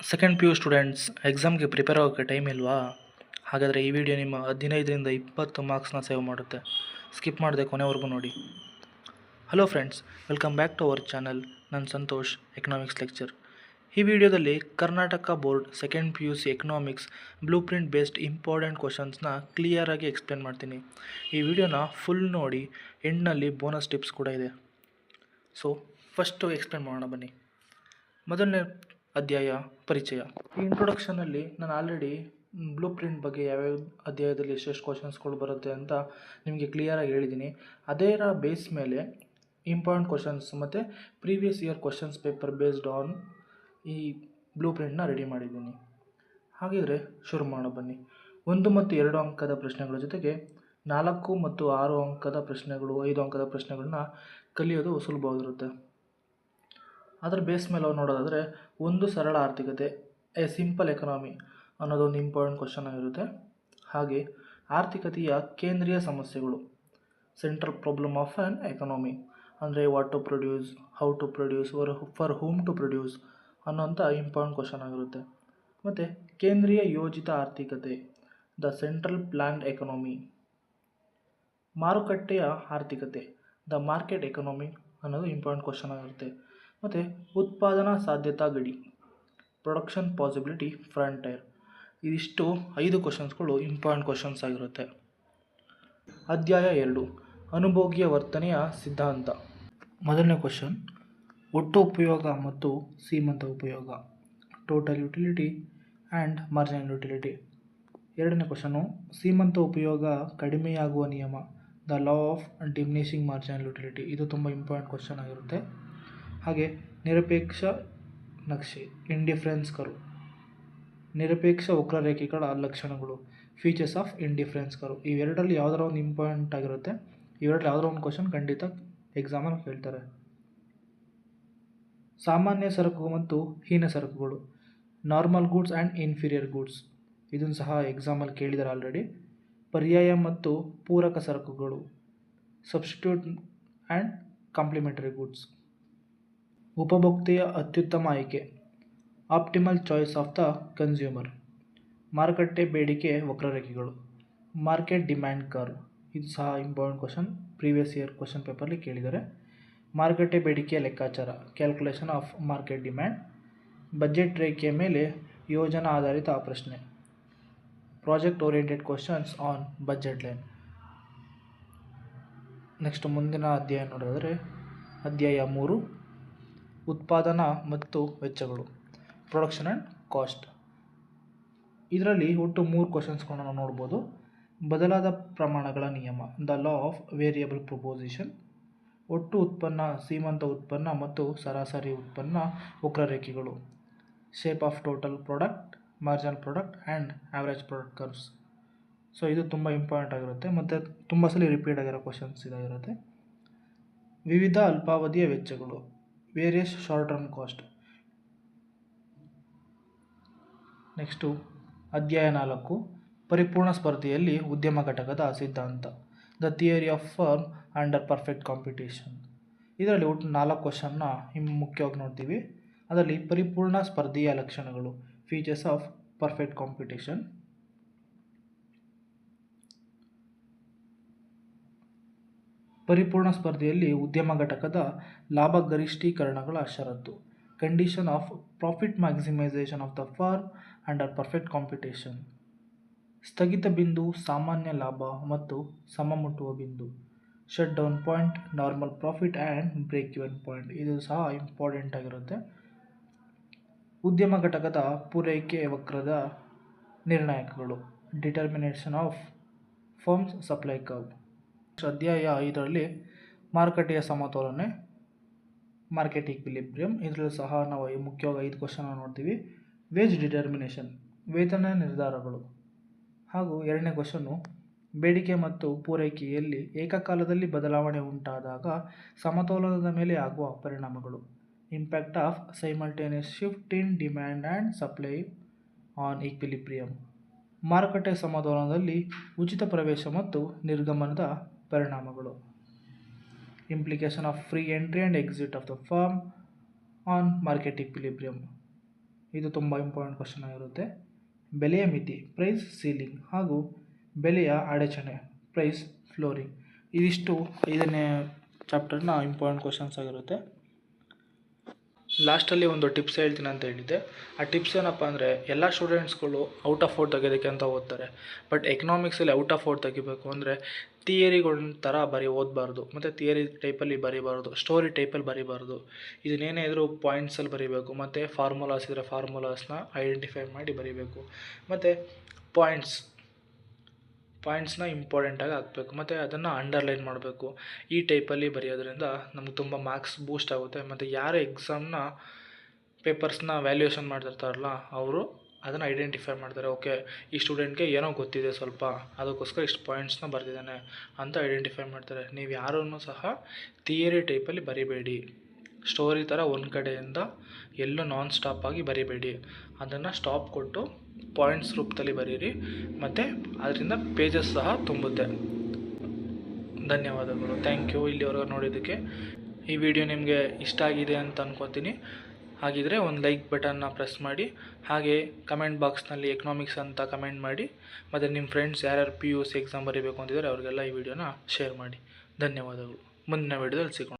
Second P you students ಎಕ್ಸಾಮ್ಗೆ prepare ಆಗೋಕ್ಕೆ time ಇಲ್ವಾ? ಹಾಗಾದರೆ ಈ ವಿಡಿಯೋ ನಿಮ್ಮ 15ರಿಂದ 20 ಮಾರ್ಕ್ಸ್ನ ಸೇವ್ ಮಾಡುತ್ತೆ. ಸ್ಕಿಪ್ ಮಾಡದೆ ಕೊನೆವರೆಗೂ ನೋಡಿ. Hello friends, welcome back to our channel. ನಾನು ಸಂತೋಷ್, ಎಕನಾಮಿಕ್ಸ್ ಲೆಕ್ಚರ್. ಈ ವಿಡಿಯೋದಲ್ಲಿ Karnataka board second P U C economics blueprint based important ಕ್ವಶನ್ಸ್ನ ಕ್ಲಿಯರಾಗಿ ಎಕ್ಸ್ಪ್ಲೇನ್ ಮಾಡ್ತೀನಿ. ಈ ವಿಡಿಯೋನ ಫುಲ್ ನೋಡಿ, ಎಂಡ್ನಲ್ಲಿ ಬೋನಸ್ ಟಿಪ್ಸ್ ಕೂಡ ಇದೆ. ಸೊ ಫಸ್ಟು ಎಕ್ಸ್ಪ್ಲೇನ್ ಮಾಡೋಣ ಬನ್ನಿ. ಮೊದಲನೇ ಅಧ್ಯಾಯ ಪರಿಚಯ. ಈ ಇಂಟ್ರೊಡಕ್ಷನಲ್ಲಿ ನಾನು ಆಲ್ರೆಡಿ ಬ್ಲೂ ಪ್ರಿಂಟ್ ಬಗ್ಗೆ ಯಾವ್ಯಾವ ಅಧ್ಯಾಯದಲ್ಲಿ ಎಷ್ಟೆಷ್ಟು ಕ್ವಶನ್ಸ್ಗಳು ಬರುತ್ತೆ ಅಂತ ನಿಮಗೆ ಕ್ಲಿಯರಾಗಿ ಹೇಳಿದ್ದೀನಿ. ಅದರ ಬೇಸ್ ಮೇಲೆ ಇಂಪಾರ್ಟೆಂಟ್ ಕ್ವಶನ್ಸ್ ಮತ್ತು previous year questions paper based on ಈ ಬ್ಲೂ ಪ್ರಿಂಟ್ನ ರೆಡಿ ಮಾಡಿದ್ದೀನಿ. ಹಾಗಿದ್ರೆ ಶುರು ಮಾಡೋಣ ಬನ್ನಿ. 1 ಮತ್ತು 2 ಅಂಕದ ಪ್ರಶ್ನೆಗಳ ಜೊತೆಗೆ 4 ಮತ್ತು 6 ಅಂಕದ ಪ್ರಶ್ನೆಗಳು, 5 ಅಂಕದ ಪ್ರಶ್ನೆಗಳನ್ನ ಕಲಿಯೋದು ಸುಲಭವಾಗಿರುತ್ತೆ. ಅದರ ಬೇಸ್ ಮೇಲೆ ನೋಡೋದಾದರೆ, ಒಂದು ಸರಳ ಆರ್ಥಿಕತೆ, ಎ ಸಿಂಪಲ್ ಎಕನಾಮಿ ಅನ್ನೋದೊಂದು ಇಂಪಾರ್ಟೆಂಟ್ ಕ್ವಶನ್ ಆಗಿರುತ್ತೆ. ಹಾಗೆ ಆರ್ಥಿಕತೆಯ ಕೇಂದ್ರೀಯ ಸಮಸ್ಯೆಗಳು, central problem of an economy, ಅಂದರೆ what to produce, how to produce, for whom to produce ಅನ್ನೋಂಥ ಇಂಪಾರ್ಟೆಂಟ್ ಕ್ವಶನ್ ಆಗಿರುತ್ತೆ. ಮತ್ತು ಕೇಂದ್ರೀಯ ಯೋಜಿತ ಆರ್ಥಿಕತೆ, ದ ಸೆಂಟ್ರಲ್ ಪ್ಲ್ಯಾನ್ಡ್ ಎಕನಾಮಿ. ಮಾರುಕಟ್ಟೆಯ ಆರ್ಥಿಕತೆ, ದ ಮಾರ್ಕೆಟ್ ಎಕನಾಮಿ ಅನ್ನೋದು ಇಂಪಾರ್ಟೆಂಟ್ ಕ್ವಶನ್ ಆಗಿರುತ್ತೆ. ಮತ್ತು ಉತ್ಪಾದನಾ ಸಾಧ್ಯತಾ ಗಡಿ, ಪ್ರೊಡಕ್ಷನ್ ಪಾಸಿಬಿಲಿಟಿ ಫ್ರಂಟೈರ್. ಇದಿಷ್ಟು 5 ಕ್ವಶನ್ಸ್ಗಳು ಇಂಪಾರ್ಟೆಂಟ್ ಕ್ವಶನ್ಸ್ ಆಗಿರುತ್ತೆ. ಅಧ್ಯಾಯ 2, ಅನುಭೋಗ್ಯ ವರ್ತನೆಯ ಸಿದ್ಧಾಂತ. ಮೊದಲನೇ ಕ್ವಶನ್, ಒಟ್ಟು ಉಪಯೋಗ ಮತ್ತು ಸೀಮಿತ ಉಪಯೋಗ, total utility and marginal utility. ಎರಡನೇ ಕ್ವಶನು, ಸೀಮಿತ ಉಪಯೋಗ ಕಡಿಮೆಯಾಗುವ ನಿಯಮ, the law of diminishing marginal utility. ಇದು ತುಂಬ ಇಂಪಾರ್ಟೆಂಟ್ ಕ್ವಶನ್ ಆಗಿರುತ್ತೆ. ಹಾಗೆ ನಿರಪೇಕ್ಷ ನಕ್ಷೆ, ಇಂಡಿಫರೆನ್ಸ್ ಕರ್ವ್, ನಿರಪೇಕ್ಷ ವಕ್ರರೇಖೆಗಳ ಲಕ್ಷಣಗಳು, ಫೀಚರ್ಸ್ ಆಫ್ ಇಂಡಿಫರೆನ್ಸ್ ಕರ್ವ್. ಇವೆರಡರಲ್ಲಿ ಯಾವುದರ ಒಂದು ಇಂಪಾರ್ಟೆಂಟ್ ಆಗಿರುತ್ತೆ. ಇವೆರಡರಲ್ಲಿ ಯಾವುದರ ಒಂದು ಕ್ವಶನ್ ಖಂಡಿತ ಎಕ್ಸಾಮಲ್ಲಿ ಕೇಳ್ತಾರೆ. ಸಾಮಾನ್ಯ ಸರಕು ಮತ್ತು ಹೀನ ಸರಕುಗಳು, normal goods and inferior goods. ಇದನ್ನು ಸಹ ಎಕ್ಸಾಮಲ್ಲಿ ಕೇಳಿದ್ದಾರೆ ಆಲ್ರೆಡಿ. ಪರ್ಯಾಯ ಮತ್ತು ಪೂರಕ ಸರಕುಗಳು, ಸಬ್ಸ್ಟಿಟ್ಯೂಟ್ ಆ್ಯಂಡ್ ಕಾಂಪ್ಲಿಮೆಂಟರಿ ಗೂಡ್ಸ್. ಉಪಭೋಕ್ತೆಯ ಅತ್ಯುತ್ತಮ ಆಯ್ಕೆ, optimal choice of the consumer. ಮಾರುಕಟ್ಟೆ ಬೇಡಿಕೆ ವಕ್ರರೇಖೆಗಳು, ಮಾರ್ಕೆಟ್ ಡಿಮ್ಯಾಂಡ್ ಕರ್ವ್. ಇದು ಸಹ important question, previous year question ಪೇಪರ್ಲಿ ಕೇಳಿದ್ದಾರೆ. ಮಾರುಕಟ್ಟೆ ಬೇಡಿಕೆಯ ಲೆಕ್ಕಾಚಾರ, calculation of market demand. Budget ರೇಖೆಯ ಮೇಲೆ ಯೋಜನಾ ಆಧಾರಿತ ಪ್ರಶ್ನೆ, project oriented questions on budget line. Next ಮುಂದಿನ ಅಧ್ಯಾಯ ನೋಡೋದಾದರೆ, ಅಧ್ಯಾಯ 3, ಉತ್ಪಾದನಾ ಮತ್ತು ವೆಚ್ಚಗಳು, ಪ್ರೊಡಕ್ಷನ್ ಆ್ಯಂಡ್ ಕಾಸ್ಟ್. ಇದರಲ್ಲಿ ಒಟ್ಟು 3 ಕ್ವಶನ್ಸ್ಗಳನ್ನ ನಾವು ನೋಡ್ಬೋದು. ಬದಲಾದ ಪ್ರಮಾಣಗಳ ನಿಯಮ, the law of variable proposition. ಒಟ್ಟು ಉತ್ಪನ್ನ, ಸೀಮಂತ ಉತ್ಪನ್ನ ಮತ್ತು ಸರಾಸರಿ ಉತ್ಪನ್ನ ವಕ್ರರೇಖೆಗಳು, shape of total product, marginal product and average product curves. So ಇದು ತುಂಬ ಇಂಪಾರ್ಟೆಂಟ್ ಆಗಿರುತ್ತೆ ಮತ್ತು ತುಂಬ ಸಲ ರಿಪೀಟ್ ಆಗಿರೋ ಕ್ವಶನ್ಸ್ ಇದಾಗಿರುತ್ತೆ. ವಿವಿಧ ಅಲ್ಪಾವಧಿಯ ವೆಚ್ಚಗಳು, various short term cost. Next ಅಧ್ಯಾಯ 4, ಪರಿಪೂರ್ಣ ಸ್ಪರ್ಧೆಯಲ್ಲಿ ಉದ್ಯಮ ಘಟಕದ ಸಿದ್ಧಾಂತ, the theory of firm under perfect competition. ಇದರಲ್ಲಿ ಒಟ್ಟು 4 ಕ್ವಶನ್ನ ಮುಖ್ಯವಾಗಿ ನೋಡ್ತೀವಿ. ಅದರಲ್ಲಿ ಪರಿಪೂರ್ಣ ಸ್ಪರ್ಧೆಯ ಲಕ್ಷಣಗಳು, ಫೀಚರ್ಸ್ ಆಫ್ ಪರ್ಫೆಕ್ಟ್ ಕಾಂಪಿಟೇಷನ್. ಪರಿಪೂರ್ಣ ಸ್ಪರ್ಧೆಯಲ್ಲಿ ಉದ್ಯಮ ಘಟಕದ ಲಾಭ ಗರಿಷ್ಠೀಕರಣಗಳ ಷರತ್ತು, condition of profit maximisation of the firm under perfect competition. ಸ್ಥಗಿತ ಬಿಂದು, ಸಾಮಾನ್ಯ ಲಾಭ ಮತ್ತು ಸಮಮುಟ್ಟುವ ಬಿಂದು, shut down point, normal profit and break even point. ಇದು ಸಹ ಇಂಪಾರ್ಟೆಂಟ್ ಆಗಿರುತ್ತೆ. ಉದ್ಯಮ ಘಟಕದ ಪೂರೈಕೆ ವಕ್ರದ ನಿರ್ಣಾಯಕಗಳು, determination of firms supply curve. ಅಧ್ಯಾಯ 5ರಲ್ಲಿ ಮಾರುಕಟ್ಟೆಯ ಸಮತೋಲನೆ, ಮಾರ್ಕೆಟ್ ಈಕ್ವಿಲಿಬ್ರಿಯಂ. ಇದರಲ್ಲಿ ಸಹ ನಾವು ಮುಖ್ಯವಾಗಿ 5 ಕ್ವಶನ್ ನೋಡ್ತೀವಿ. ವೇಜ್ ಡಿಟರ್ಮಿನೇಷನ್, ವೇತನ ನಿರ್ಧಾರಗಳು. ಹಾಗೂ 2ನೇ ಕ್ವಶನ್ನು, ಬೇಡಿಕೆ ಮತ್ತು ಪೂರೈಕೆಯಲ್ಲಿ ಏಕಕಾಲದಲ್ಲಿ ಬದಲಾವಣೆ ಉಂಟಾದಾಗ ಸಮತೋಲನದ ಮೇಲೆ ಆಗುವ ಪರಿಣಾಮಗಳು, impact of simultaneous shift in demand and supply on equilibrium. ಮಾರುಕಟ್ಟೆ ಸಮತೋಲನದಲ್ಲಿ ಉಚಿತ ಪ್ರವೇಶ ಮತ್ತು ನಿರ್ಗಮನದ ಪರಿಣಾಮಗಳು, implication of free entry and exit of the firm on market equilibrium. ಇದು ತುಂಬ ಇಂಪಾರ್ಟೆಂಟ್ ಕ್ವಶನ್ ಆಗಿರುತ್ತೆ. ಬೆಲೆಯ ಮಿತಿ ಪ್ರೈಸ್ ಸೀಲಿಂಗ್ ಹಾಗೂ ಬೆಲೆಯ ಅಡಚಣೆ ಪ್ರೈಸ್ ಫ್ಲೋರಿಂಗ್. ಇದಿಷ್ಟು 5ನೇ ಚಾಪ್ಟರ್ನ ಇಂಪಾರ್ಟೆಂಟ್ ಕ್ವಶನ್ಸ್ ಆಗಿರುತ್ತೆ. ಲಾಸ್ಟಲ್ಲಿ ಒಂದು ಟಿಪ್ಸ್ ಹೇಳ್ತೀನಿ ಅಂತ ಹೇಳಿದ್ದೆ. ಆ ಟಿಪ್ಸ್ ಏನಪ್ಪ ಅಂದರೆ, ಎಲ್ಲ ಸ್ಟೂಡೆಂಟ್ಸ್ಗಳು ಔಟ್ ಆಫ್ 4 ತೆಗೆಯೋದಕ್ಕೆ ಅಂತ ಓದ್ತಾರೆ. ಬಟ್ ಎಕನಾಮಿಕ್ಸಲ್ಲಿ ಔಟ್ ಆಫ್ 4 ತೆಗಿಬೇಕು ಅಂದರೆ ಥಿಯರಿಗಳ ಥರ ಓದಬಾರ್ದು, ಮತ್ತು ಥಿಯರಿ ಟೈಪಲ್ಲಿ ಬರೀಬಾರ್ದು, ಸ್ಟೋರಿ ಟೈಪಲ್ಲಿ ಬರೀಬಾರ್ದು. ಇದನ್ನೇನೇ ಇದ್ದರೂ ಪಾಯಿಂಟ್ಸಲ್ಲಿ ಬರೀಬೇಕು, ಮತ್ತು ಫಾರ್ಮುಲಾಸ್ ಇದ್ದರೆ ಫಾರ್ಮುಲಾಸ್ನ ಐಡೆಂಟಿಫೈ ಮಾಡಿ ಬರೀಬೇಕು, ಮತ್ತು ಪಾಯಿಂಟ್ಸ್ನ ಇಂಪಾರ್ಟೆಂಟಾಗಿ ಹಾಕಬೇಕು, ಮತ್ತು ಅದನ್ನು ಅಂಡರ್ಲೈನ್ ಮಾಡಬೇಕು. ಈ ಟೈಪಲ್ಲಿ ಬರೆಯೋದ್ರಿಂದ ನಮ್ಗೆ ತುಂಬ ಮಾರ್ಕ್ಸ್ ಬೂಸ್ಟ್ ಆಗುತ್ತೆ. ಮತ್ತು ಯಾರು ಎಕ್ಸಾಮ್ನ ಪೇಪರ್ಸ್ನ ವ್ಯಾಲ್ಯೂಯೇಷನ್ ಮಾಡ್ತಿರ್ತಾರಲ್ಲ, ಅವರು ಅದನ್ನು ಐಡೆಂಟಿಫೈ ಮಾಡ್ತಾರೆ. ಓಕೆ, ಈ ಸ್ಟೂಡೆಂಟ್ಗೆ ಏನೋ ಗೊತ್ತಿದೆ ಸ್ವಲ್ಪ, ಅದಕ್ಕೋಸ್ಕರ ಇಷ್ಟು ಪಾಯಿಂಟ್ಸ್ನ ಬರೆದಿದ್ದಾನೆ ಅಂತ ಐಡೆಂಟಿಫೈ ಮಾಡ್ತಾರೆ. ನೀವು ಯಾರೂ ಸಹ ಥಿಯರಿ ಟೈಪಲ್ಲಿ ಬರಿಬೇಡಿ, ಸ್ಟೋರಿ ಥರ ಒಂದು ಕಡೆಯಿಂದ ಎಲ್ಲೂ ನಾನ್ ಸ್ಟಾಪಾಗಿ ಬರಿಬೇಡಿ. ಅದನ್ನು ಸ್ಟಾಪ್ ಕೊಟ್ಟು ಪಾಯಿಂಟ್ಸ್ ರೂಪದಲ್ಲಿ ಬರೀರಿ, ಮತ್ತು ಅದರಿಂದ ಪೇಜಸ್ ಸಹ ತುಂಬುತ್ತೆ. ಧನ್ಯವಾದಗಳು. ಥ್ಯಾಂಕ್ ಯು ಇಲ್ಲಿವರೆಗೂ ನೋಡಿದ್ದಕ್ಕೆ. ಈ ವಿಡಿಯೋ ನಿಮಗೆ ಇಷ್ಟ ಆಗಿದೆ ಅಂತ ಅನ್ಕೋತೀನಿ. ಹಾಗಿದ್ರೆ ಒಂದು ಲೈಕ್ ಬಟನ್ನ ಪ್ರೆಸ್ ಮಾಡಿ, ಹಾಗೆ ಕಮೆಂಟ್ ಬಾಕ್ಸ್ನಲ್ಲಿ ಎಕನಾಮಿಕ್ಸ್ ಅಂತ ಕಮೆಂಟ್ ಮಾಡಿ, ಮತ್ತು ನಿಮ್ಮ ಫ್ರೆಂಡ್ಸ್ ಯಾರ್ಯಾರು PUC ಎಕ್ಸಾಮ್ ಬರೀಬೇಕು ಅಂತಿದ್ದಾರೆ ಅವ್ರಿಗೆಲ್ಲ ಈ ವಿಡಿಯೋನ ಶೇರ್ ಮಾಡಿ. ಧನ್ಯವಾದಗಳು. ಮುಂದಿನ ವಿಡಿಯೋದಲ್ಲಿ ಸಿಗೋಣ.